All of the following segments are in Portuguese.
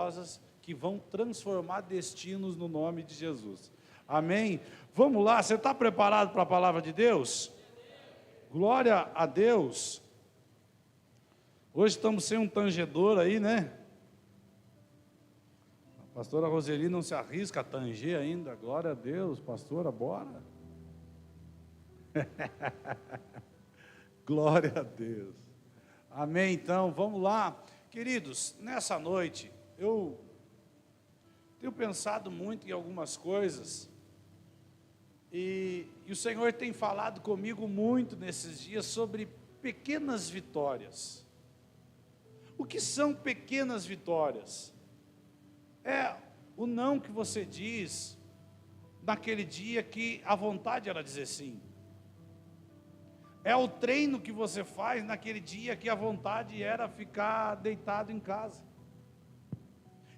poderosas que vão transformar destinos no nome de Jesus. Amém? Vamos lá, você está preparado para a palavra de Deus? Glória a Deus. Hoje estamos sem um tangedor aí, né? A pastora Roseli não se arrisca a tanger ainda. Glória a Deus, pastora, bora. Glória a Deus. Amém, então, vamos lá. Queridos, nessa noite, eu tenho pensado muito em algumas coisas, e o Senhor tem falado comigo muito nesses dias sobre pequenas vitórias. O que são pequenas vitórias? É o não que você diz naquele dia que a vontade era dizer sim. É o treino que você faz naquele dia que a vontade era ficar deitado em casa.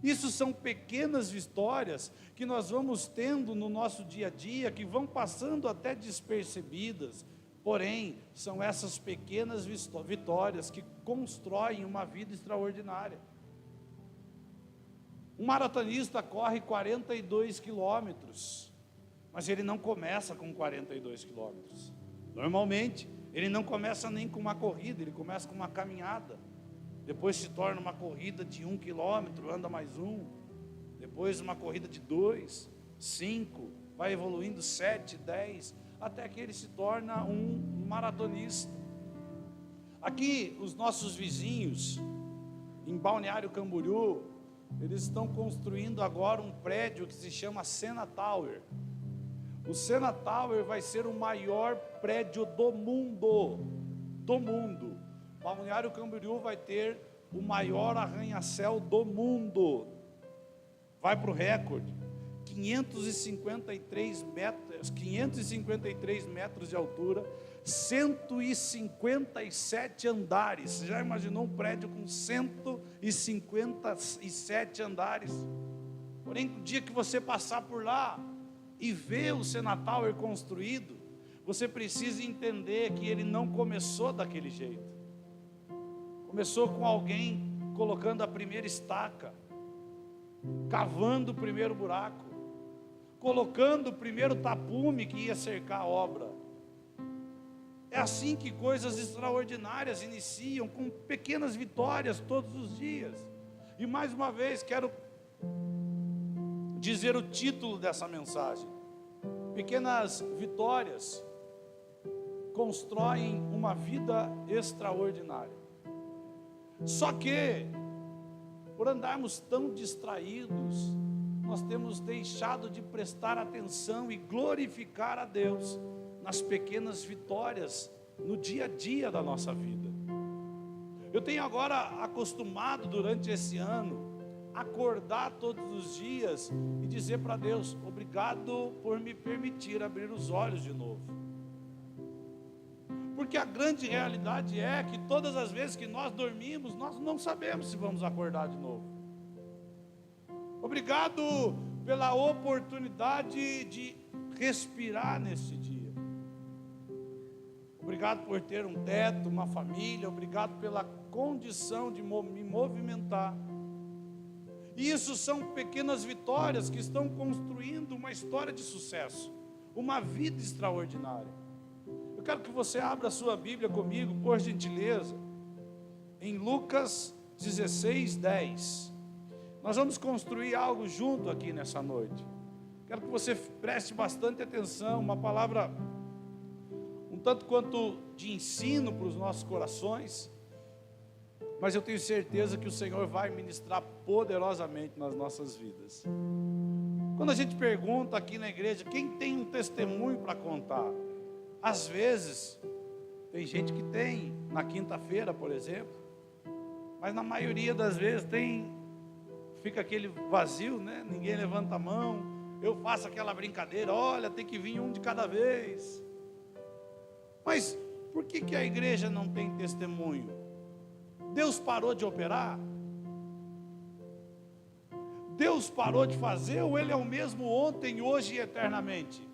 Isso são pequenas vitórias que nós vamos tendo no nosso dia a dia, que vão passando até despercebidas. Porém, são essas pequenas vitórias que constroem uma vida extraordinária. Um maratonista corre 42 quilômetros, mas ele não começa com 42 quilômetros. Normalmente, ele não começa nem com uma corrida, ele começa com uma caminhada. Depois se torna uma corrida de 1 quilômetro, anda mais um. Depois uma corrida de 2, 5, vai evoluindo 7, 10, até que ele se torna um maratonista. Aqui, os nossos vizinhos, em Balneário Camboriú, eles estão construindo agora um prédio que se chama Sena Tower. O Sena Tower vai ser o maior prédio do mundo. Do mundo. Balneário Camboriú vai ter o maior arranha-céu do mundo. Vai para o recorde. 553 metros de altura, 157 andares. Você já imaginou um prédio com 157 andares? Porém, no dia que você passar por lá e ver o Sena Tower construído, você precisa entender que ele não começou daquele jeito. Começou com alguém colocando a primeira estaca, cavando o primeiro buraco, colocando o primeiro tapume que ia cercar a obra. É assim que coisas extraordinárias iniciam, com pequenas vitórias todos os dias. E mais uma vez quero dizer o título dessa mensagem: pequenas vitórias constroem uma vida extraordinária. Só que, por andarmos tão distraídos, nós temos deixado de prestar atenção e glorificar a Deus nas pequenas vitórias no dia a dia da nossa vida. Eu tenho agora acostumado durante esse ano acordar todos os dias e dizer para Deus: obrigado por me permitir abrir os olhos de novo. Porque a grande realidade é que todas as vezes que nós dormimos, nós não sabemos se vamos acordar de novo. Obrigado pela oportunidade de respirar nesse dia. Obrigado por ter um teto, uma família. Obrigado pela condição de me movimentar. E isso são pequenas vitórias que estão construindo uma história de sucesso, uma vida extraordinária. Eu quero que você abra a sua Bíblia comigo, por gentileza, em Lucas 16, 10. Nós vamos construir algo junto aqui nessa noite. Quero que você preste bastante atenção, uma palavra um tanto quanto de ensino para os nossos corações, mas eu tenho certeza que o Senhor vai ministrar poderosamente nas nossas vidas. Quando a gente pergunta aqui na igreja, quem tem um testemunho para contar? Às vezes, tem gente que tem, na quinta-feira, por exemplo, mas na maioria das vezes fica aquele vazio, né? Ninguém levanta a mão. Eu faço aquela brincadeira: olha, tem que vir um de cada vez. Mas por que a igreja não tem testemunho? Deus parou de operar? Deus parou de fazer, ou Ele é o mesmo ontem, hoje e eternamente?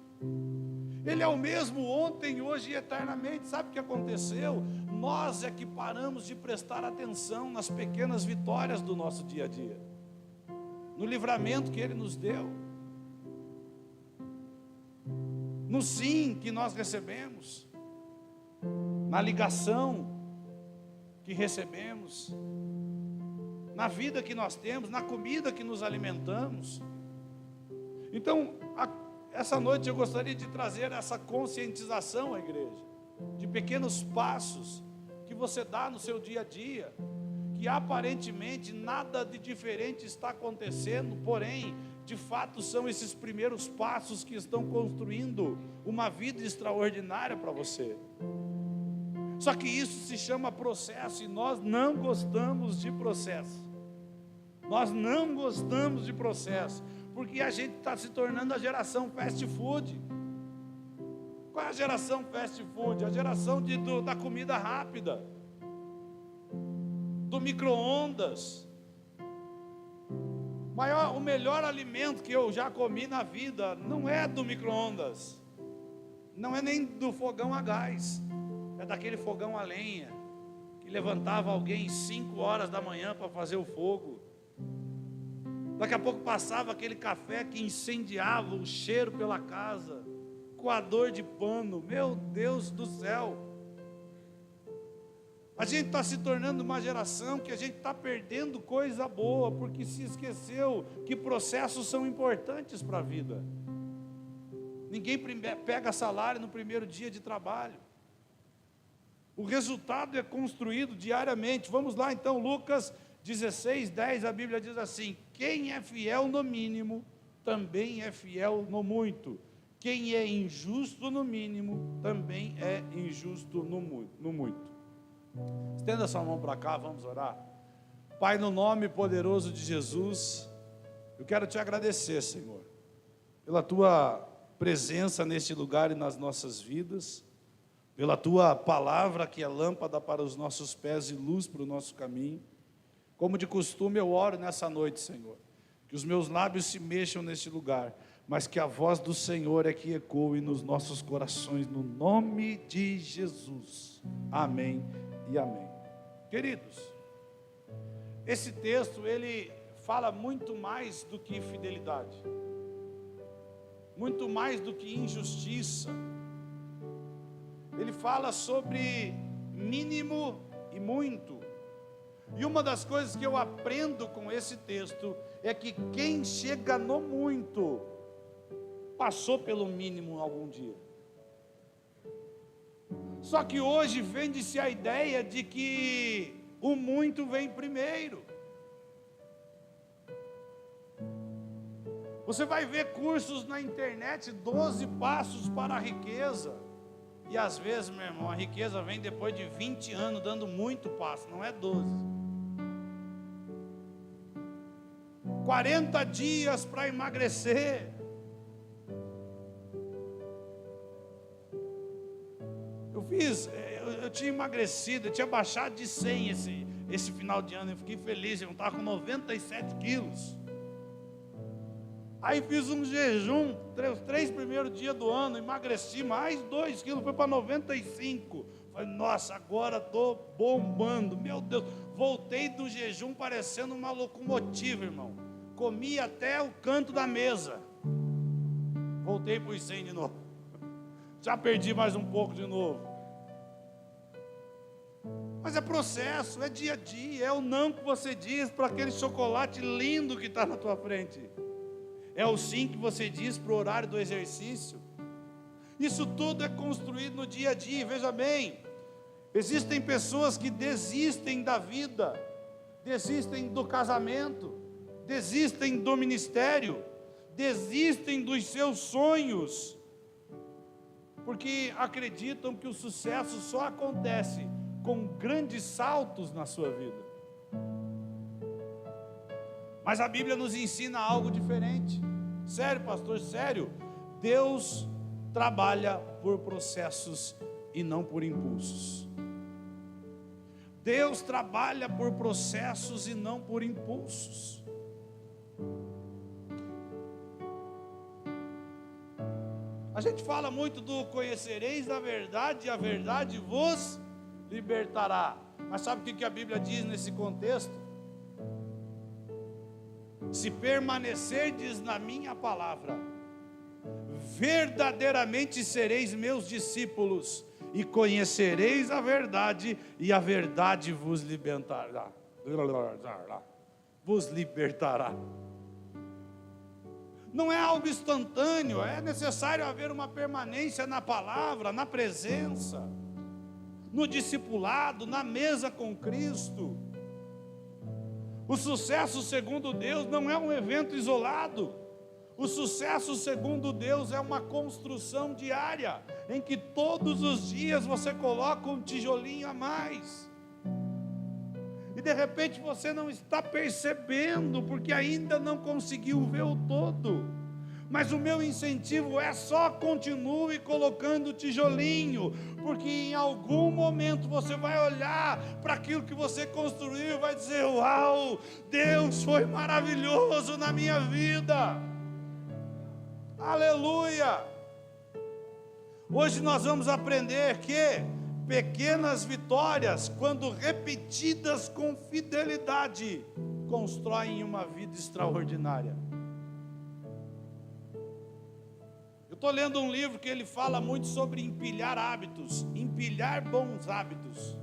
Ele é o mesmo ontem, hoje e eternamente. Sabe o que aconteceu? Nós é que paramos de prestar atenção nas pequenas vitórias do nosso dia a dia. no livramento que Ele nos deu, no sim que nós recebemos, na ligação que recebemos, na vida que nós temos, na comida que nos alimentamos. Então, essa noite eu gostaria de trazer essa conscientização à igreja, de pequenos passos que você dá no seu dia a dia, que aparentemente nada de diferente está acontecendo, porém, de fato são esses primeiros passos que estão construindo uma vida extraordinária para você. Só que isso se chama processo e nós não gostamos de processo. Nós não gostamos de processo, porque a gente está se tornando a geração fast food. Qual é a geração fast food? A geração da comida rápida, do micro-ondas. O melhor alimento que eu já comi na vida não é do micro-ondas, não é nem do fogão a gás, é daquele fogão a lenha, que levantava alguém 5 horas da manhã para fazer o fogo. Daqui a pouco passava aquele café que incendiava o cheiro pela casa, coador de pano, meu Deus do céu. A gente está se tornando uma geração que a gente está perdendo coisa boa, porque se esqueceu que processos são importantes para a vida. Ninguém pega salário no primeiro dia de trabalho. O resultado é construído diariamente. Vamos lá então, Lucas 16:10, a Bíblia diz assim: quem é fiel no mínimo, também é fiel no muito. Quem é injusto no mínimo, também é injusto no muito. Estenda sua mão para cá, vamos orar. Pai, no nome poderoso de Jesus, eu quero te agradecer, Senhor, pela tua presença neste lugar e nas nossas vidas, pela tua palavra que é lâmpada para os nossos pés e luz para o nosso caminho. Como de costume eu oro nessa noite, Senhor, que os meus lábios se mexam neste lugar, mas que a voz do Senhor é que ecoe nos nossos corações, no nome de Jesus. Amém e amém. Queridos, esse texto ele fala muito mais do que fidelidade, muito mais do que injustiça. Ele fala sobre mínimo e muito. E uma das coisas que eu aprendo com esse texto é que quem chega no muito passou pelo mínimo algum dia. Só que hoje vende-se a ideia de que o muito vem primeiro. Você vai ver cursos na internet, 12 passos para a riqueza. E às vezes, meu irmão, a riqueza vem depois de 20 anos dando muito passo, não é 12. 40 dias para emagrecer. Eu tinha emagrecido, eu tinha baixado de 100 esse final de ano, eu fiquei feliz, eu estava com 97 quilos. Aí fiz um jejum, os 3 primeiros dias do ano, emagreci mais 2 quilos, foi para 95. Falei, nossa, agora estou bombando, meu Deus. Voltei do jejum parecendo uma locomotiva, irmão. Comi até o canto da mesa. Voltei para os 100 de novo. Já perdi mais um pouco de novo. Mas é processo, é dia a dia, é o não que você diz para aquele chocolate lindo que está na tua frente. É o sim que você diz para o horário do exercício. Isso tudo é construído no dia a dia. Veja bem, existem pessoas que desistem da vida, desistem do casamento, desistem do ministério, desistem dos seus sonhos, porque acreditam que o sucesso só acontece com grandes saltos na sua vida. Mas a Bíblia nos ensina algo diferente. Sério, pastor, sério. Deus trabalha por processos e não por impulsos. Deus trabalha por processos e não por impulsos. A gente fala muito do conhecereis a verdade e a verdade vos libertará. Mas sabe o que a Bíblia diz nesse contexto? se permanecerdes na minha palavra, verdadeiramente sereis meus discípulos, e conhecereis a verdade, e a verdade vos libertará. Vos libertará. Não é algo instantâneo, é necessário haver uma permanência na palavra, na presença, no discipulado, na mesa com Cristo. O sucesso segundo Deus não é um evento isolado. O sucesso segundo Deus é uma construção diária, em que todos os dias você coloca um tijolinho a mais. E de repente você não está percebendo, porque ainda não conseguiu ver o todo. Mas o meu incentivo é só continue colocando tijolinho, porque em algum momento você vai olhar para aquilo que você construiu e vai dizer: uau, Deus foi maravilhoso na minha vida. Aleluia! Hoje nós vamos aprender que pequenas vitórias, quando repetidas com fidelidade, constroem uma vida extraordinária. Eu estou lendo um livro que ele fala muito sobre empilhar hábitos, empilhar bons hábitos.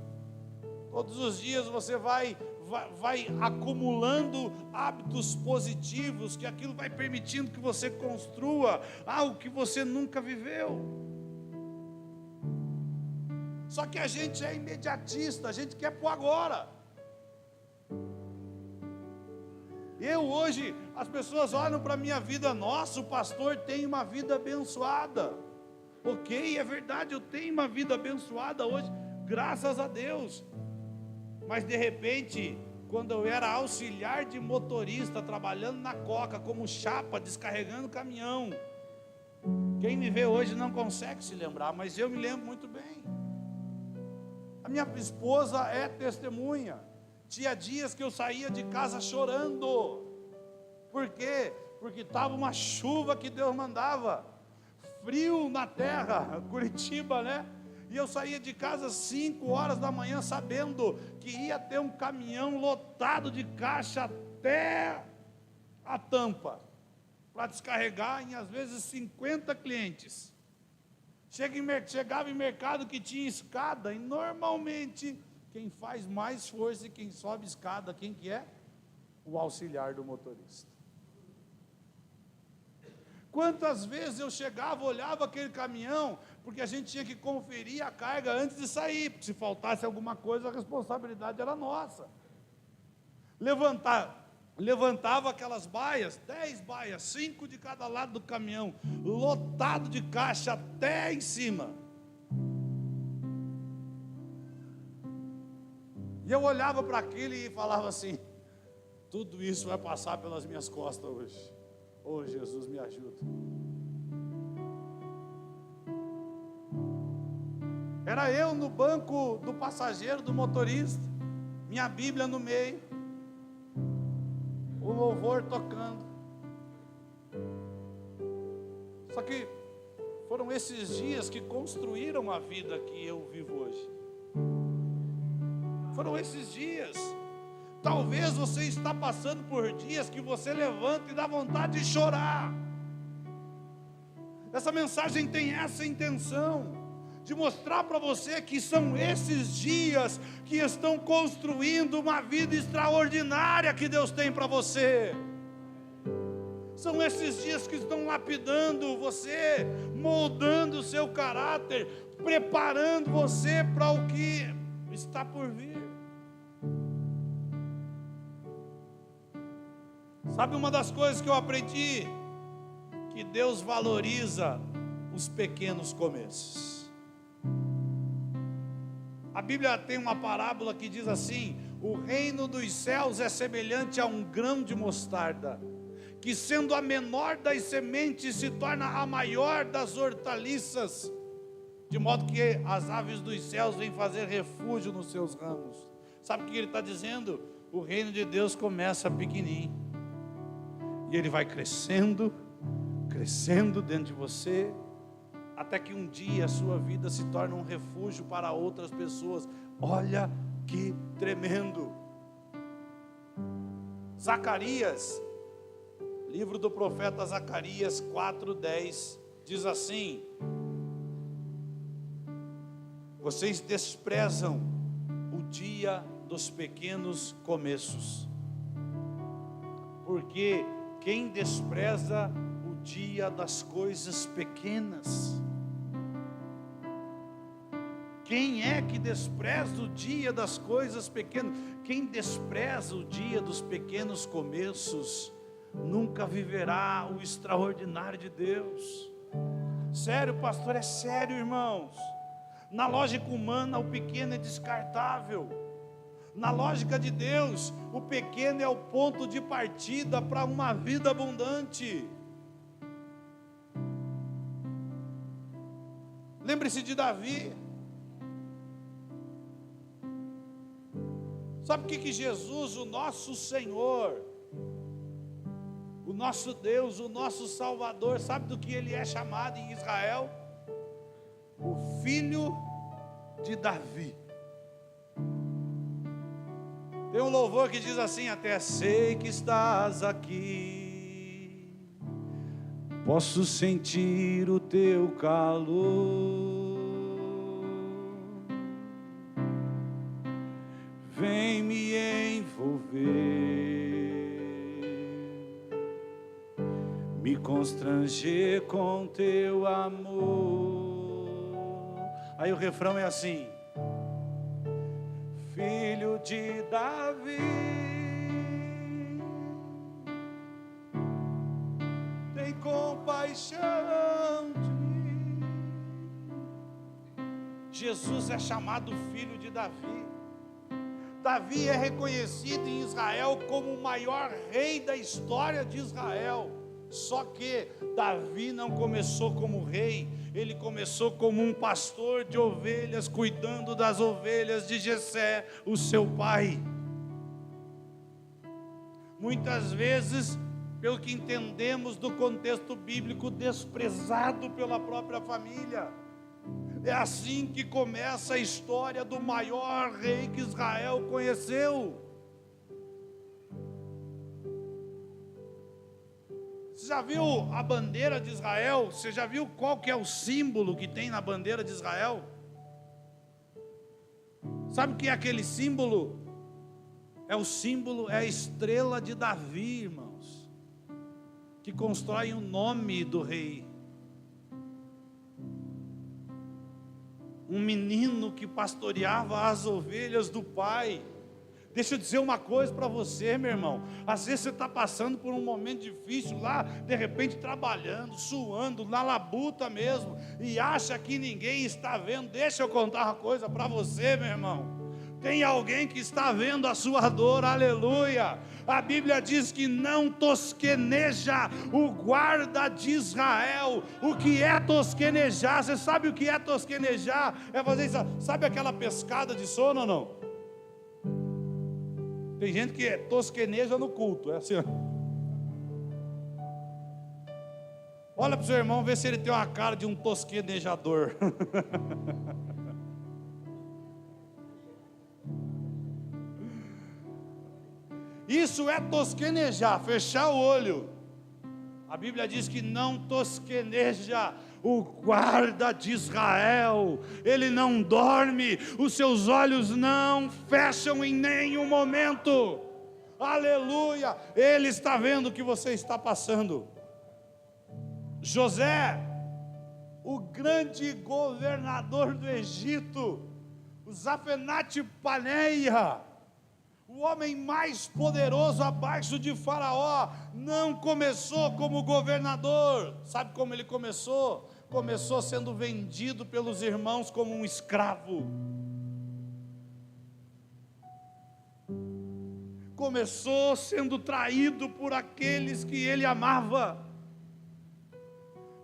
Todos os dias você vai acumulando hábitos positivos, que aquilo vai permitindo que você construa algo que você nunca viveu. Só que a gente é imediatista, a gente quer por agora. Hoje, as pessoas olham para a minha vida: nossa, o pastor tem uma vida abençoada. Ok, é verdade, eu tenho uma vida abençoada hoje, graças a Deus. Mas de repente, quando eu era auxiliar de motorista, trabalhando na Coca, como chapa, descarregando caminhão, quem me vê hoje não consegue se lembrar, mas eu me lembro muito bem. A minha esposa é testemunha. Tinha dias que eu saía de casa chorando. Por quê? Porque estava uma chuva que Deus mandava, frio na terra, Curitiba, né? E eu saía de casa às 5 horas da manhã, sabendo que ia ter um caminhão lotado de caixa até a tampa, para descarregar em às vezes 50 clientes. Chegava em mercado que tinha escada, e normalmente quem faz mais força e quem sobe escada, quem que é? O auxiliar do motorista. Quantas vezes eu chegava, olhava aquele caminhão, porque a gente tinha que conferir a carga antes de sair, porque se faltasse alguma coisa, a responsabilidade era nossa. Levantava aquelas baias, 10 baias, 5 de cada lado do caminhão, lotado de caixa até em cima. E eu olhava para aquilo e falava assim: tudo isso vai passar pelas minhas costas hoje. Oh, Jesus, me ajuda. Era eu no banco do passageiro, do motorista, minha Bíblia no meio, o louvor tocando. Só que foram esses dias que construíram a vida que eu vivo hoje. Foram esses dias. Talvez você está passando por dias que você levanta e dá vontade de chorar. Essa mensagem tem essa intenção, de mostrar para você que são esses dias que estão construindo uma vida extraordinária que Deus tem para você. São esses dias que estão lapidando você, moldando o seu caráter, preparando você para o que está por vir. Sabe uma das coisas que eu aprendi? Que Deus valoriza os pequenos começos. A Bíblia tem uma parábola que diz assim: o reino dos céus é semelhante a um grão de mostarda, que sendo a menor das sementes se torna a maior das hortaliças, de modo que as aves dos céus vêm fazer refúgio nos seus ramos. Sabe o que ele está dizendo? O reino de Deus começa pequenininho, e ele vai crescendo, crescendo dentro de você, até que um dia a sua vida se torna um refúgio para outras pessoas. Olha que tremendo! Zacarias, Livro do profeta Zacarias 4:10 diz assim: vocês desprezam o dia dos pequenos começos, porque quem despreza o dia das coisas pequenas? Quem é que despreza o dia das coisas pequenas? Quem despreza o dia dos pequenos começos nunca viverá o extraordinário de Deus. Sério, pastor, é sério, irmãos. Na lógica humana, o pequeno é descartável. Na lógica de Deus, o pequeno é o ponto de partida para uma vida abundante. Lembre-se de Davi. Sabe o que Jesus, o nosso Senhor, o nosso Deus, o nosso Salvador, sabe do que ele é chamado em Israel? O filho de Davi. Tem um louvor que diz assim: até sei que estás aqui, posso sentir o teu calor, vem me envolver, me constranger com teu amor. Aí o refrão é assim: filho de Davi, tem compaixão de mim. Jesus é chamado filho de Davi. Davi é reconhecido em Israel como o maior rei da história de Israel. Só que Davi não começou como rei, ele começou como um pastor de ovelhas, cuidando das ovelhas de Jessé, o seu pai. Muitas vezes, pelo que entendemos do contexto bíblico, desprezado pela própria família. É assim que começa a história do maior rei que Israel conheceu. Você já viu a bandeira de Israel? Você já viu qual que é o símbolo que tem na bandeira de Israel? Sabe o que é aquele símbolo? É o símbolo, é a estrela de Davi, irmãos, que constrói o nome do rei. Um menino que pastoreava as ovelhas do pai. Deixa eu dizer uma coisa para você, meu irmão. Às vezes você está passando por um momento difícil lá, de repente trabalhando, suando, na labuta mesmo, e acha que ninguém está vendo. Deixa eu contar uma coisa para você, meu irmão. Tem alguém que está vendo a sua dor, aleluia. A Bíblia diz que não tosqueneja o guarda de Israel. O que é tosquenejar? Você sabe o que é tosquenejar? É fazer isso, sabe aquela pescada de sono ou não? Tem gente que tosqueneja no culto, é assim. Olha para o seu irmão, vê se ele tem uma cara de um tosquenejador. Isso é tosquenejar, fechar o olho. A Bíblia diz que não tosqueneja o guarda de Israel. Ele não dorme, os seus olhos não fecham em nenhum momento. Aleluia, Ele está vendo o que você está passando. José, o grande governador do Egito, o Zafenate-Paneia, o homem mais poderoso abaixo de Faraó, não começou como governador. Sabe como ele começou? Começou sendo vendido pelos irmãos como um escravo. Começou sendo traído por aqueles que ele amava.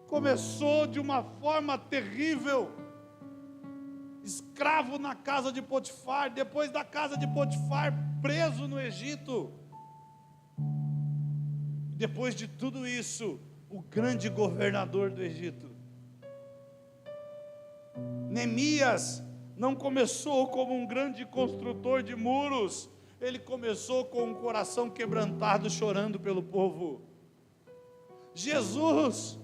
Começou de uma forma terrível. Escravo na casa de Potifar, depois da casa de Potifar, preso no Egito. Depois de tudo isso, o grande governador do Egito. Neemias não começou como um grande construtor de muros, ele começou com um coração quebrantado, chorando pelo povo. Jesus,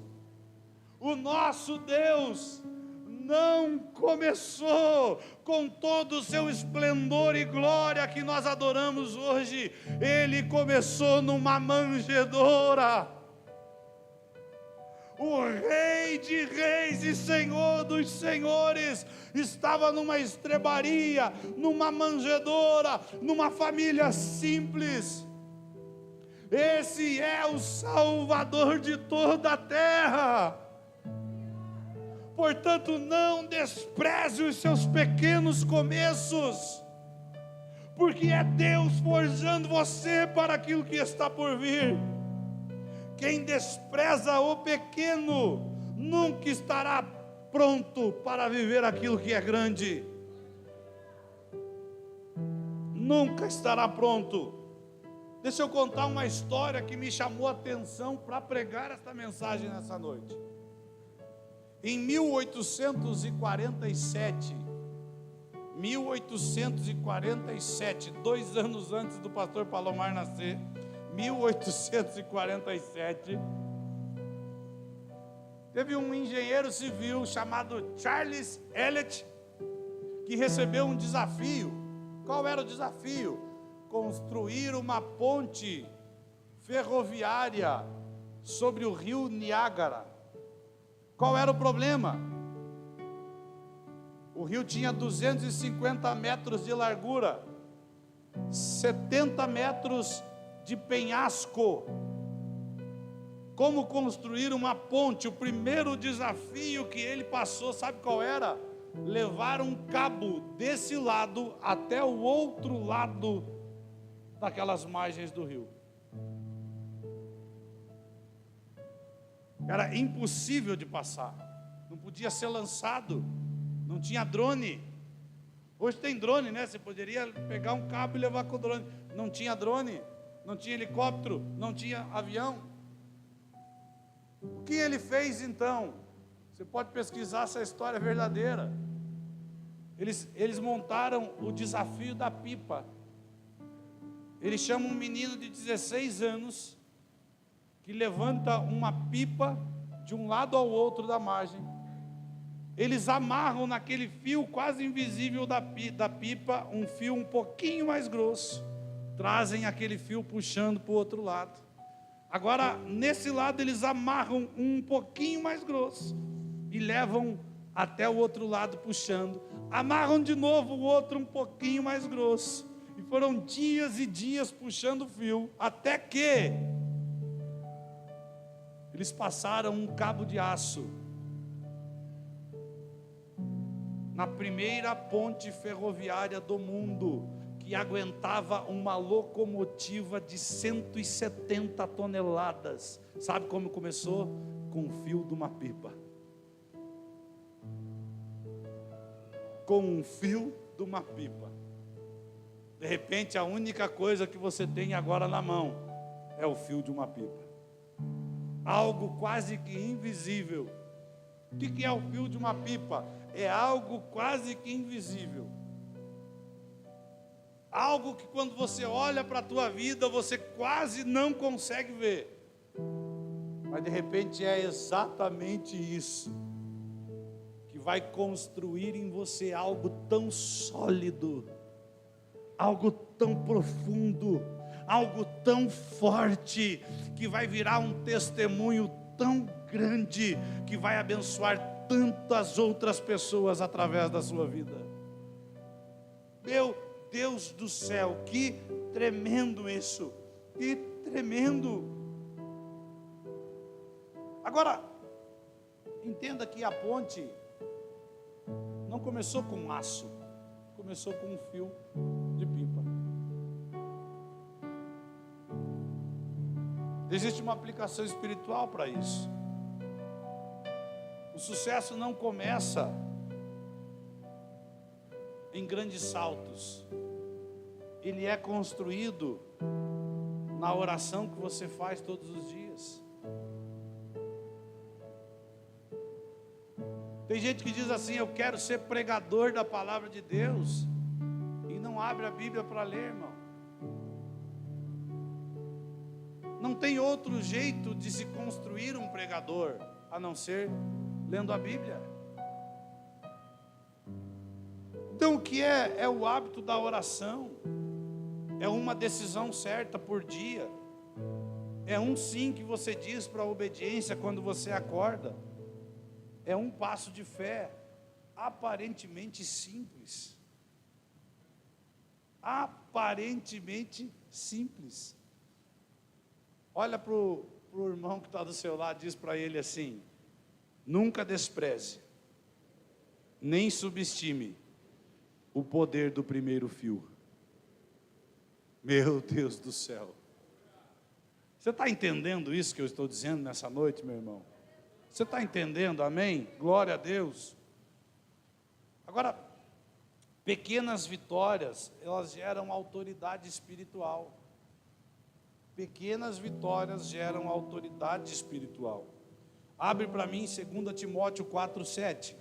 o nosso Deus, não começou com todo o seu esplendor e glória que nós adoramos hoje. Ele começou numa manjedoura. O Rei de Reis e Senhor dos Senhores estava numa estrebaria, numa manjedoura, numa família simples. Esse é o Salvador de toda a terra. Portanto, não despreze os seus pequenos começos, porque é Deus forjando você para aquilo que está por vir. Quem despreza o pequeno nunca estará pronto para viver aquilo que é grande. Nunca estará pronto. Deixa eu contar uma história que me chamou a atenção para pregar esta mensagem nessa noite. Em 1847, 2 anos antes do pastor Palomar nascer, 1847, teve um engenheiro civil chamado Charles Elliott, que recebeu um desafio. Qual era o desafio? Construir uma ponte ferroviária sobre o rio Niágara. Qual era o problema? O rio tinha 250 metros de largura, 70 metros de penhasco. Como construir uma ponte? O primeiro desafio que ele passou, sabe qual era? Levar um cabo desse lado até o outro lado daquelas margens do rio. Era impossível de passar, não podia ser lançado, não tinha drone. Hoje tem drone, né? Você poderia pegar um cabo e levar com o drone. Não tinha drone, não tinha helicóptero, não tinha avião. O que ele fez então? Você pode pesquisar, essa história é verdadeira. Eles montaram o desafio da pipa. Ele chama um menino de 16 anos, que levanta uma pipa de um lado ao outro da margem. Eles amarram naquele fio quase invisível da pipa, um fio um pouquinho mais grosso, trazem aquele fio puxando para o outro lado. Agora, nesse lado eles amarram um pouquinho mais grosso e levam até o outro lado puxando, amarram de novo o outro um pouquinho mais grosso, e foram dias e dias puxando o fio, até que eles passaram um cabo de aço na primeira ponte ferroviária do mundo, que aguentava uma locomotiva de 170 toneladas. Sabe como começou? Com o fio de uma pipa. Com um fio de uma pipa. De repente, a única coisa que você tem agora na mão é o fio de uma pipa. Algo quase que invisível. O que é o fio de uma pipa? É algo quase que invisível. Algo que quando você olha para a tua vida, você quase não consegue ver. Mas de repente é exatamente isso que vai construir em você algo tão sólido, algo tão profundo, algo tão forte, que vai virar um testemunho tão grande, que vai abençoar tantas outras pessoas através da sua vida. Meu Deus do céu, que tremendo isso, que tremendo. Agora, entenda que a ponte não começou com aço, começou com um fio de pipa. Existe uma aplicação espiritual para isso. O sucesso não começa em grandes saltos. Ele é construído na oração que você faz todos os dias. Tem gente que diz assim: eu quero ser pregador da palavra de Deus, e não abre a Bíblia para ler, irmão. Não tem outro jeito de se construir um pregador a não ser lendo a Bíblia. Então o que é o hábito da oração? É uma decisão certa por dia. É um sim que você diz para a obediência quando você acorda. É um passo de fé aparentemente simples. Aparentemente simples. Olha para o irmão que está do seu lado, diz para ele assim: nunca despreze, nem subestime o poder do primeiro fio. Meu Deus do céu. Você está entendendo isso que eu estou dizendo nessa noite, meu irmão? Você está entendendo? Amém? Glória a Deus. Agora, pequenas vitórias, elas geram autoridade espiritual. Pequenas vitórias geram autoridade espiritual. Abre para mim 2 Timóteo 4:7.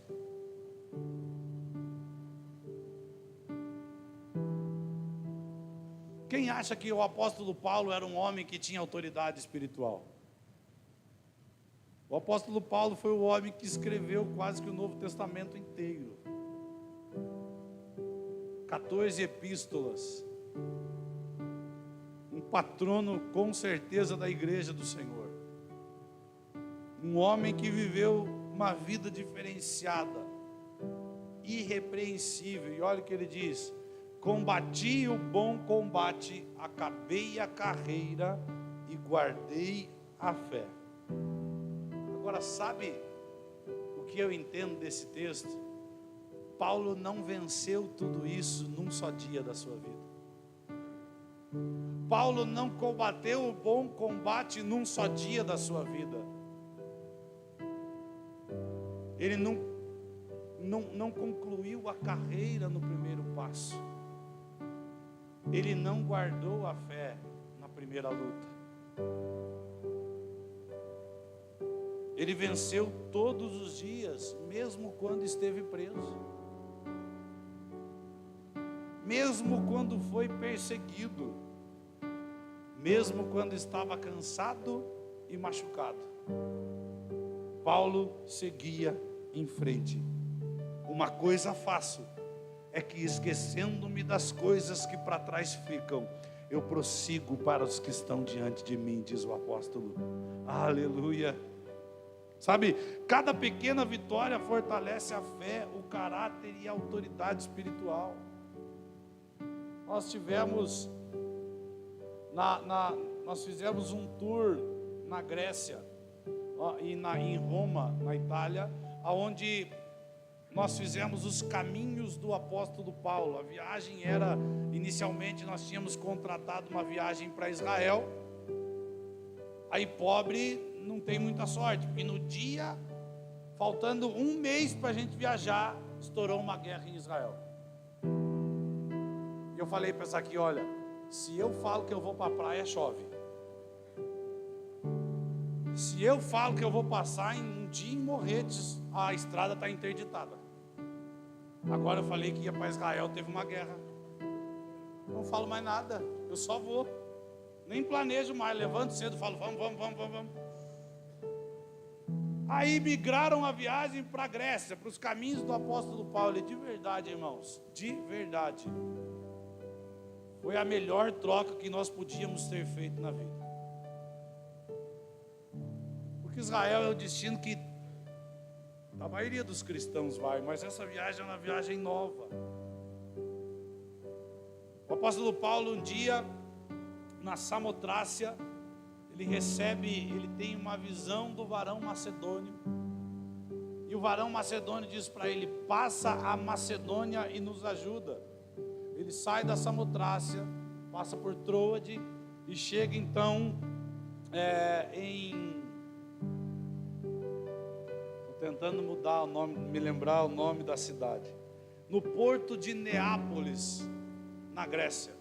Quem acha que o apóstolo Paulo era um homem que tinha autoridade espiritual? O apóstolo Paulo foi o homem que escreveu quase que o Novo Testamento inteiro. 14 epístolas. Um patrono com certeza da igreja do Senhor. Um homem que viveu uma vida diferenciada, irrepreensível. E olha o que ele diz: combati o bom combate, acabei a carreira e guardei a fé. Agora, sabe o que eu entendo desse texto? Paulo não venceu tudo isso num só dia da sua vida. Paulo não combateu o bom combate num só dia da sua vida. Ele não concluiu a carreira no primeiro passo. Ele não guardou a fé na primeira luta. Ele venceu todos os dias, mesmo quando esteve preso. Mesmo quando foi perseguido. Mesmo quando estava cansado e machucado. Paulo seguia em frente. Uma coisa faço, é que esquecendo-me das coisas que para trás ficam, eu prossigo para os que estão diante de mim, diz o apóstolo. Aleluia. Sabe, cada pequena vitória fortalece a fé, o caráter e a autoridade espiritual. Nós tivemos, nós fizemos um tour na Grécia e em Roma, na Itália, onde nós fizemos os caminhos do apóstolo Paulo. A viagem era, inicialmente nós tínhamos contratado uma viagem para Israel. Aí pobre não tem muita sorte, porque no dia, faltando um mês para a gente viajar, estourou uma guerra em Israel. E eu falei para essa aqui: olha, se eu falo que eu vou para a praia, chove. Se eu falo que eu vou passar em um dia em Morretes, a estrada está interditada. Agora eu falei que ia para Israel, teve uma guerra. Não falo mais nada, eu só vou. Nem planejo mais, levanto cedo, falo vamos. Aí migraram a viagem para a Grécia, para os caminhos do apóstolo Paulo. E de verdade, irmãos, de verdade, foi a melhor troca que nós podíamos ter feito na vida. Porque Israel é o destino que a maioria dos cristãos vai, mas essa viagem é uma viagem nova. O apóstolo Paulo, um dia, na Samotrácia, ele tem uma visão do varão macedônio. E o varão macedônio diz para ele: passa a Macedônia e nos ajuda. Ele sai da Samotrácia, passa por Troade e chega então estou tentando mudar o nome, me lembrar o nome da cidade. No porto de Neápolis, na Grécia.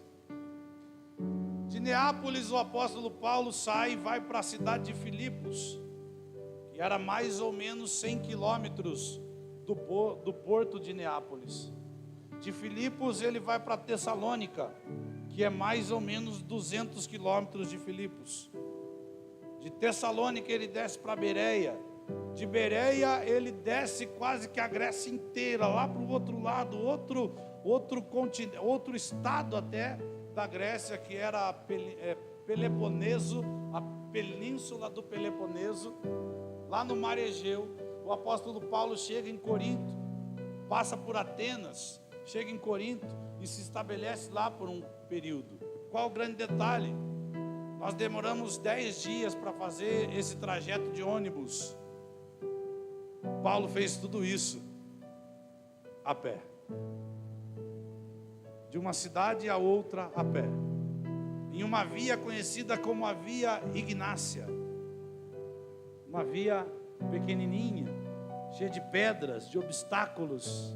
De Neápolis o apóstolo Paulo sai e vai para a cidade de Filipos, que era mais ou menos 100 quilômetros do porto de Neápolis. De Filipos ele vai para Tessalônica, que é mais ou menos 200 quilômetros de Filipos. De Tessalônica ele desce para Bereia. De Bereia ele desce quase que a Grécia inteira, lá para o outro lado, outro continente, outro estado até da Grécia, que era Peloponeso, a península do Peloponeso, lá no Mar Egeu. O apóstolo Paulo chega em Corinto, passa por Atenas, chega em Corinto e se estabelece lá por um período. Qual o grande detalhe? Nós demoramos 10 dias para fazer esse trajeto de ônibus. Paulo fez tudo isso a pé, de uma cidade a outra a pé, em uma via conhecida como a Via Ignácia, uma via pequenininha, cheia de pedras, de obstáculos.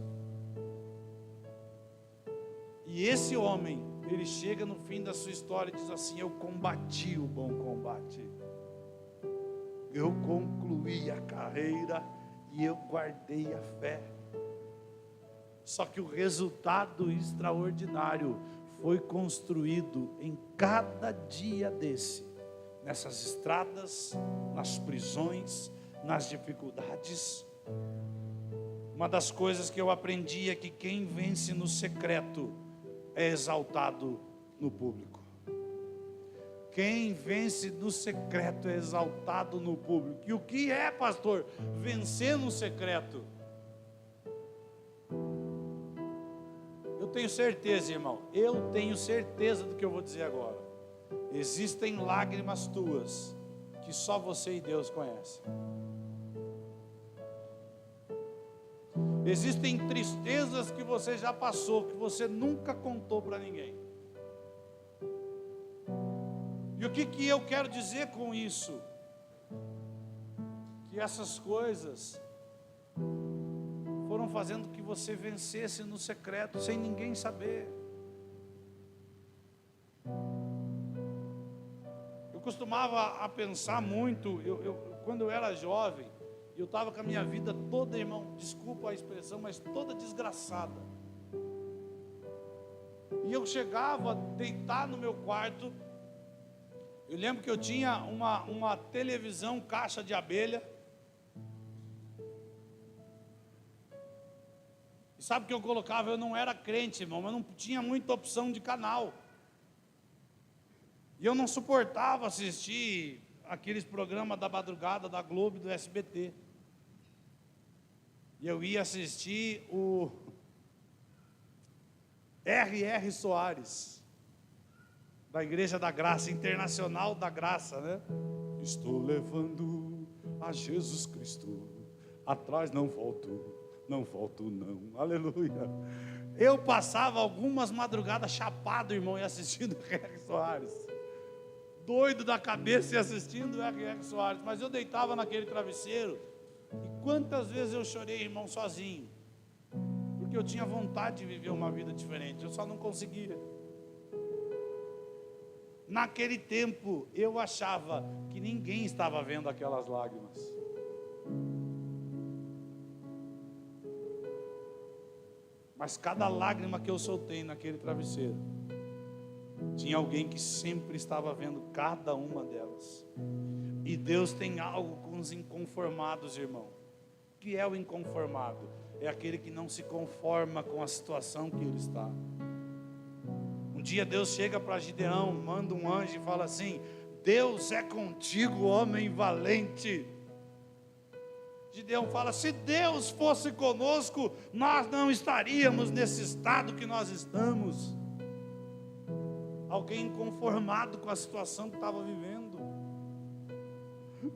E esse homem, ele chega no fim da sua história e diz assim: eu combati o bom combate, eu concluí a carreira e eu guardei a fé. Só que o resultado extraordinário foi construído em cada dia desse, nessas estradas, nas prisões, nas dificuldades. Uma das coisas que eu aprendi é que quem vence no secreto é exaltado no público. Quem vence no secreto é exaltado no público. E o que é, pastor, vencer no secreto? Eu tenho certeza, irmão, eu tenho certeza do que eu vou dizer agora. Existem lágrimas tuas que só você e Deus conhecem. Existem tristezas que você já passou, que você nunca contou para ninguém. E o que eu quero dizer com isso? Que essas coisas foram fazendo que você vencesse no secreto, sem ninguém saber. Eu costumava a pensar muito, quando eu era jovem, eu estava com a minha vida toda, irmão, desculpa a expressão, mas toda desgraçada. E eu chegava a deitar no meu quarto. Eu lembro que eu tinha uma televisão caixa de abelha. E sabe o que eu colocava? Eu não era crente, irmão, mas não tinha muita opção de canal. E eu não suportava assistir aqueles programas da madrugada, da Globo e do SBT. E eu ia assistir o R.R. Soares, da Igreja da Graça, Internacional da Graça, né? Estou levando a Jesus Cristo, atrás não volto não, aleluia. Eu passava algumas madrugadas chapado, irmão, e assistindo R.R. Soares, doido da cabeça e assistindo R.R. Soares, mas eu deitava naquele travesseiro, e quantas vezes eu chorei, irmão, sozinho, porque eu tinha vontade de viver uma vida diferente, eu só não conseguia. Naquele tempo, eu achava que ninguém estava vendo aquelas lágrimas. Mas cada lágrima que eu soltei naquele travesseiro, tinha alguém que sempre estava vendo cada uma delas. E Deus tem algo com os inconformados, irmão. O que é o inconformado? É aquele que não se conforma com a situação que ele está. Um dia Deus chega para Gideão, manda um anjo e fala assim: Deus é contigo, homem valente. Gideão fala: se Deus fosse conosco, nós não estaríamos nesse estado que nós estamos. Alguém inconformado com a situação que estava vivendo.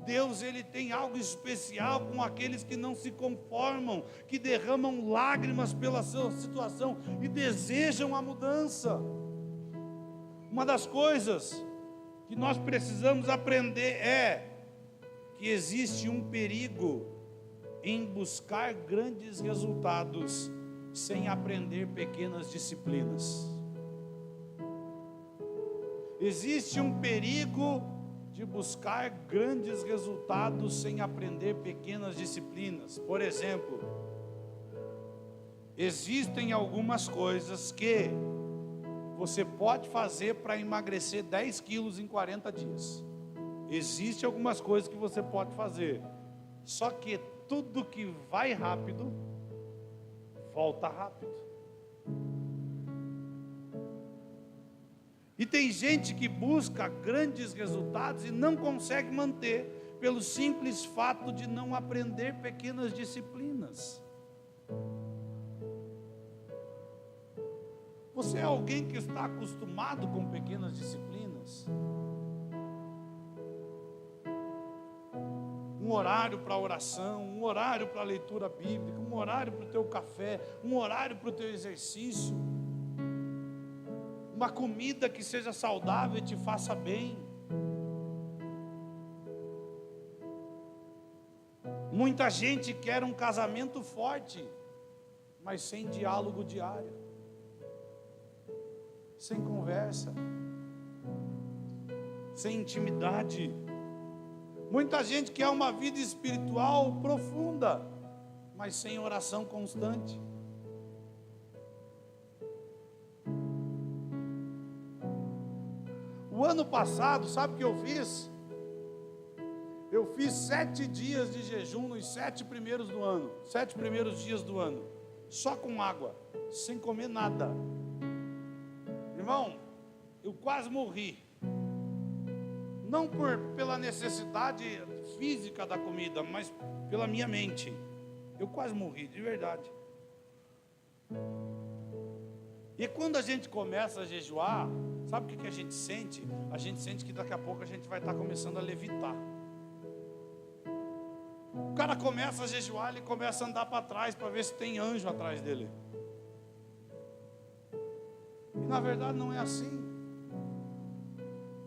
Deus, ele tem algo especial com aqueles que não se conformam, que derramam lágrimas pela sua situação e desejam a mudança. Uma das coisas que nós precisamos aprender é que existe um perigo em buscar grandes resultados sem aprender pequenas disciplinas. Existe um perigo de buscar grandes resultados sem aprender pequenas disciplinas. Por exemplo, existem algumas coisas que você pode fazer para emagrecer 10 quilos em 40 dias. Existem algumas coisas que você pode fazer, só que tudo que vai rápido, volta rápido. E tem gente que busca grandes resultados e não consegue manter, pelo simples fato de não aprender pequenas disciplinas. Você é alguém que está acostumado com pequenas disciplinas? Um horário para oração, um horário para leitura bíblica, um horário para o teu café, um horário para o teu exercício, uma comida que seja saudável e te faça bem. Muita gente quer um casamento forte, mas sem diálogo diário, sem conversa, sem intimidade. Muita gente quer uma vida espiritual profunda, mas sem oração constante. O ano passado, sabe o que eu fiz? Eu fiz 7 dias de jejum nos 7 primeiros do ano, 7 primeiros dias do ano, só com água, sem comer nada. Irmão, eu quase morri. Não pela necessidade física da comida, mas pela minha mente. Eu quase morri, de verdade. E quando a gente começa a jejuar, sabe o que a gente sente? A gente sente que daqui a pouco a gente vai estar começando a levitar. O cara começa a jejuar, ele começa a andar para trás para ver se tem anjo atrás dele. E na verdade não é assim.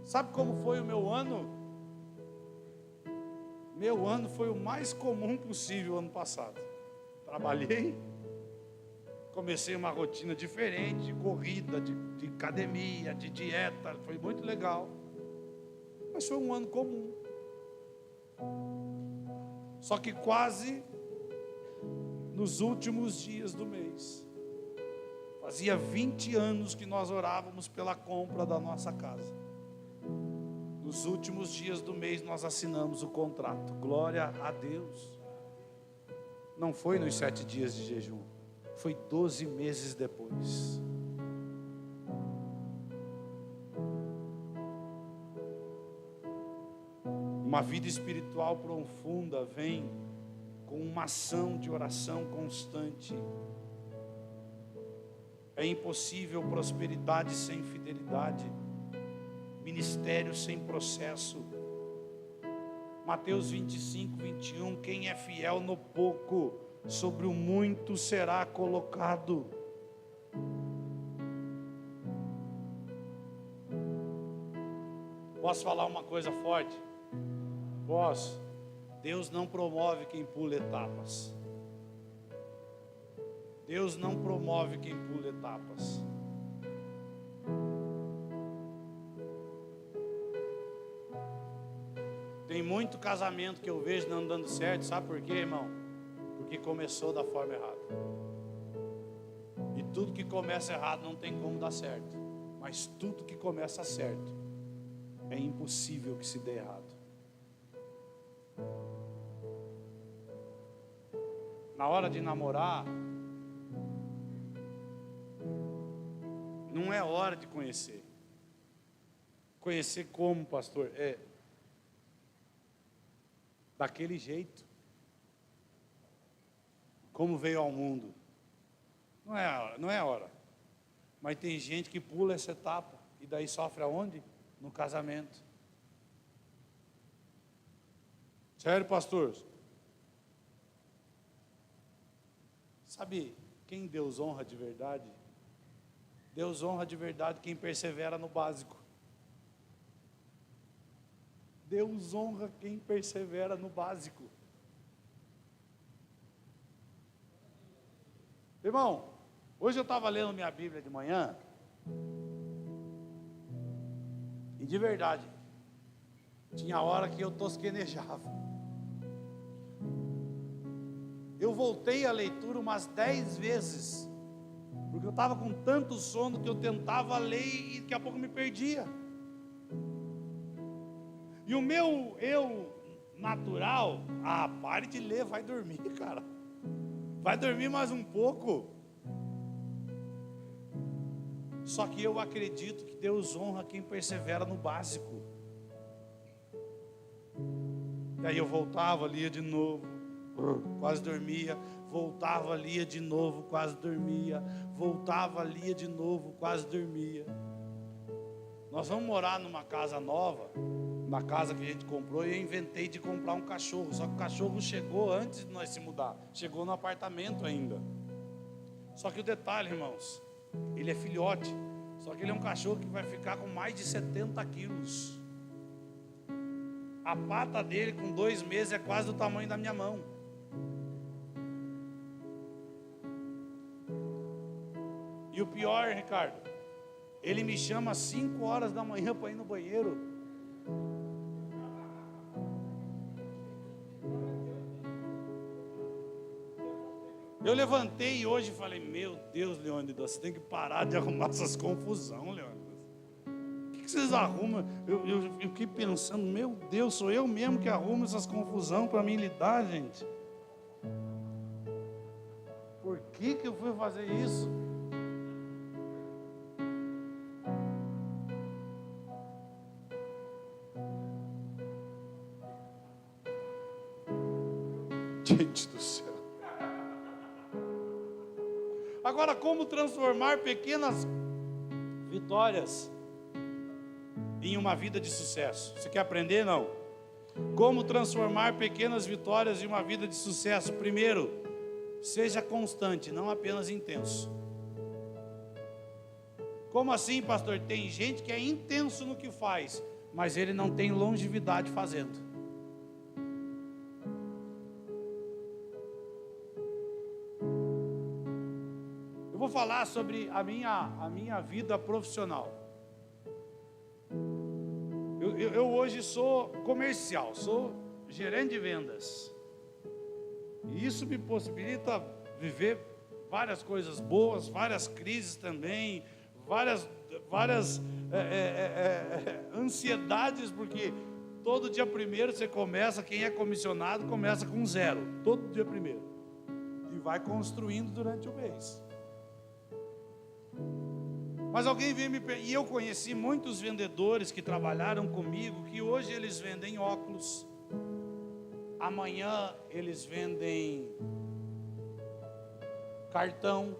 Sabe como foi o meu ano? Meu ano foi o mais comum possível ano passado. Trabalhei, comecei uma rotina diferente, de corrida, de academia, de dieta, foi muito legal. Mas foi um ano comum. Só que quase nos últimos dias do mês, fazia 20 anos que nós orávamos pela compra da nossa casa. Nos últimos dias do mês nós assinamos o contrato. Glória a Deus. Não foi nos 7 dias de jejum, foi 12 meses depois. Uma vida espiritual profunda vem com uma ação de oração constante. É impossível prosperidade sem fidelidade, ministério sem processo. Mateus 25, 21, quem é fiel no pouco, sobre o muito será colocado. Posso falar uma coisa forte? Posso. Deus não promove quem pula etapas. Deus não promove quem pula etapas. Tem muito casamento que eu vejo não dando certo, sabe por quê, irmão? Porque começou da forma errada. E tudo que começa errado não tem como dar certo. Mas tudo que começa certo, é impossível que se dê errado. Na hora de namorar, não é hora de conhecer. Conhecer como, pastor? É daquele jeito. Como veio ao mundo. Não é a hora. Mas tem gente que pula essa etapa e daí sofre aonde? No casamento. Sério, pastor? Sabe quem Deus honra de verdade? Deus honra de verdade quem persevera no básico. Deus honra quem persevera no básico. Irmão, hoje eu estava lendo minha Bíblia de manhã, e de verdade, tinha hora que eu tosquenejava. Eu voltei a leitura umas 10 vezes, porque eu estava com tanto sono que eu tentava ler e daqui a pouco me perdia. E o meu eu natural, pare de ler, vai dormir, cara. Vai dormir mais um pouco. Só que eu acredito que Deus honra quem persevera no básico. E aí eu voltava, lia de novo, quase dormia. Voltava, lia de novo, quase dormia. Voltava, lia de novo, quase dormia. Nós vamos morar numa casa nova, na casa que a gente comprou, e eu inventei de comprar um cachorro. Só que o cachorro chegou antes de nós se mudar. Chegou no apartamento ainda. Só que o detalhe, irmãos, ele é filhote. Só que ele é um cachorro que vai ficar com mais de 70 quilos. A pata dele com 2 meses é quase do tamanho da minha mão. E o pior, Ricardo, ele me chama às 5 horas da manhã para ir no banheiro. Eu levantei hoje e falei, meu Deus, Leônidas, você tem que parar de arrumar essas confusão, Leônidas. O que vocês arrumam? Eu fiquei pensando, meu Deus, sou eu mesmo que arrumo essas confusão para mim lidar, gente. Por que eu fui fazer isso? Gente do céu. Agora, como transformar pequenas vitórias em uma vida de sucesso? Você quer aprender? Não. Como transformar pequenas vitórias em uma vida de sucesso? Primeiro, seja constante, não apenas intenso. Como assim, pastor? Tem gente que é intenso no que faz, mas ele não tem longevidade fazendo. Eu vou falar sobre a minha vida profissional. Eu hoje sou comercial, sou gerente de vendas. E isso me possibilita viver várias coisas boas, várias crises também, várias ansiedades, porque todo dia primeiro você começa, quem é comissionado começa com 0, todo dia primeiro, e vai construindo durante o mês. Mas alguém veio e eu conheci muitos vendedores que trabalharam comigo, que hoje eles vendem óculos, amanhã eles vendem cartão,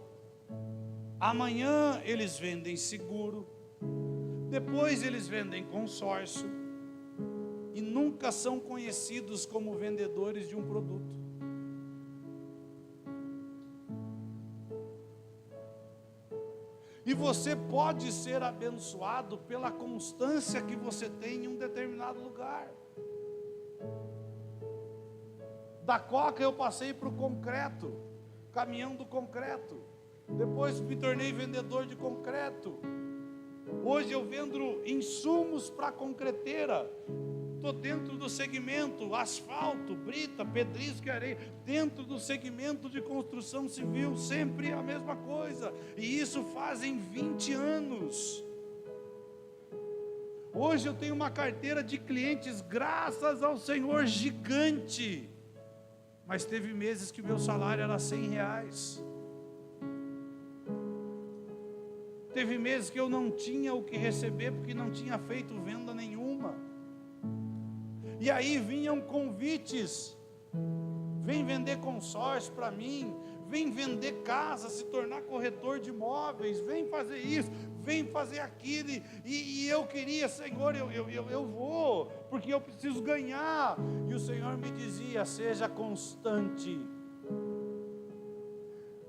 amanhã eles vendem seguro, depois eles vendem consórcio, e nunca são conhecidos como vendedores de um produto. E você pode ser abençoado pela constância que você tem em um determinado lugar. Da coca eu passei para o concreto, caminhão do concreto. Depois me tornei vendedor de concreto. Hoje eu vendo insumos para concreteira. Estou dentro do segmento asfalto, brita, pedrisco e areia. Dentro do segmento de construção civil, sempre a mesma coisa. E isso fazem 20 anos. Hoje eu tenho uma carteira de clientes, graças ao Senhor, gigante. Mas teve meses que meu salário era R$100. Teve meses que eu não tinha o que receber, porque não tinha feito venda nenhuma. E aí vinham convites, vem vender consórcio para mim, vem vender casa, se tornar corretor de imóveis, vem fazer isso, vem fazer aquilo, e eu queria, Senhor, eu vou, porque eu preciso ganhar. E o Senhor me dizia, seja constante.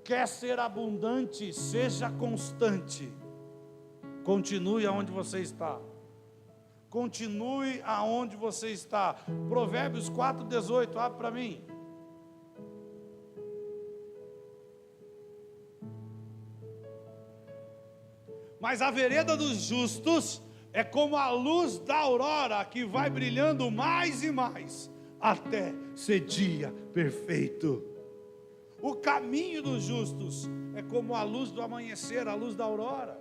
Quer ser abundante, seja constante. Continue aonde você está. Continue aonde você está. Provérbios 4:18, abre para mim. Mas a vereda dos justos é como a luz da aurora, que vai brilhando mais e mais, até ser dia perfeito. O caminho dos justos é como a luz do amanhecer, a luz da aurora,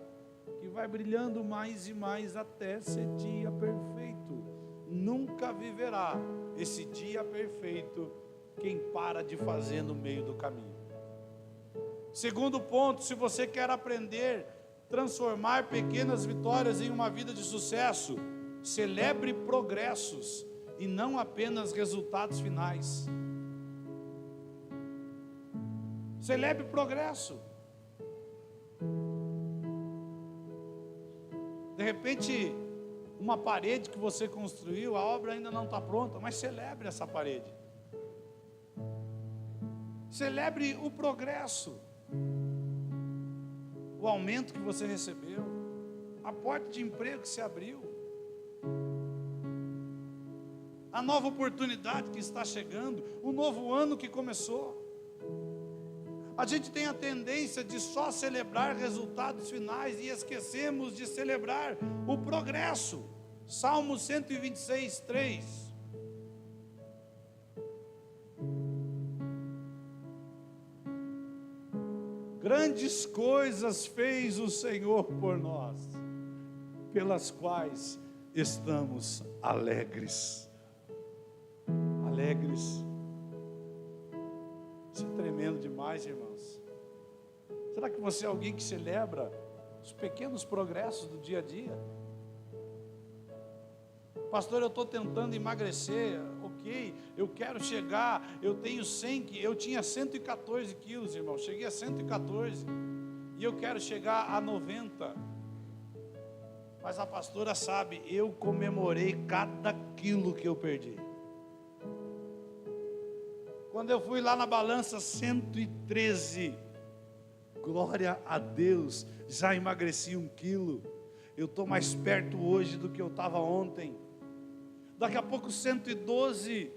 que vai brilhando mais e mais até ser dia perfeito. nunca viverá esse dia perfeito quem para de fazer no meio do caminho. Segundo ponto, se você quer aprender, transformar pequenas vitórias em uma vida de sucesso, celebre progressos e não apenas resultados finais. Celebre progresso. De repente, uma parede que você construiu, a obra ainda não está pronta, mas celebre essa parede. Celebre o progresso, o aumento que você recebeu, a porta de emprego que se abriu, a nova oportunidade que está chegando, o novo ano que começou. A gente tem a tendência de só celebrar resultados finais e esquecemos de celebrar o progresso. Salmo 126, 3. Grandes coisas fez o Senhor por nós, pelas quais estamos alegres. Alegres. Isso é tremendo demais, irmãos. Será que você é alguém que celebra os pequenos progressos do dia a dia? Pastor, eu estou tentando emagrecer, ok, eu quero chegar, eu tenho 100, eu tinha 114 quilos, irmão, cheguei a 114, e eu quero chegar a 90, mas a pastora sabe, eu comemorei cada quilo que eu perdi. Quando eu fui lá na balança, 113, glória a Deus, já emagreci 1 quilo, eu estou mais perto hoje do que eu estava ontem. Daqui a pouco 112,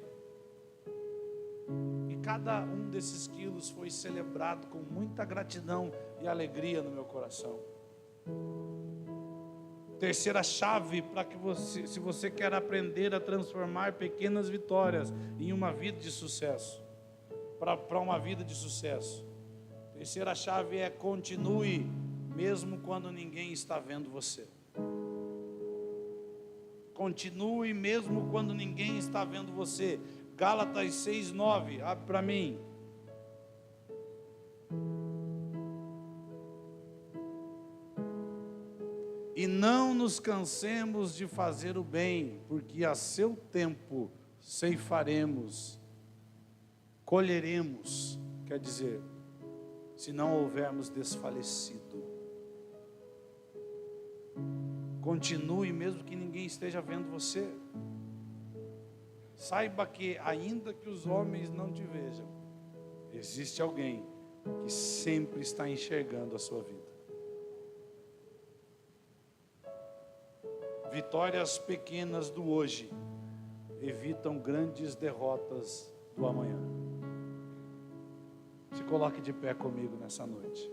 e cada um desses quilos foi celebrado com muita gratidão e alegria no meu coração. Terceira chave para que você, se você quer aprender a transformar pequenas vitórias em uma vida de sucesso, para uma vida de sucesso. Terceira chave é: continue mesmo quando ninguém está vendo você. Continue mesmo quando ninguém está vendo você. Gálatas 6:9, abre para mim. E não nos cansemos de fazer o bem, porque a seu tempo ceifaremos, colheremos, quer dizer, se não houvermos desfalecido. Continue mesmo que ninguém esteja vendo você. Saiba que ainda que os homens não te vejam, existe alguém que sempre está enxergando a sua vida. Vitórias pequenas do hoje evitam grandes derrotas do amanhã. Se coloque de pé comigo nessa noite.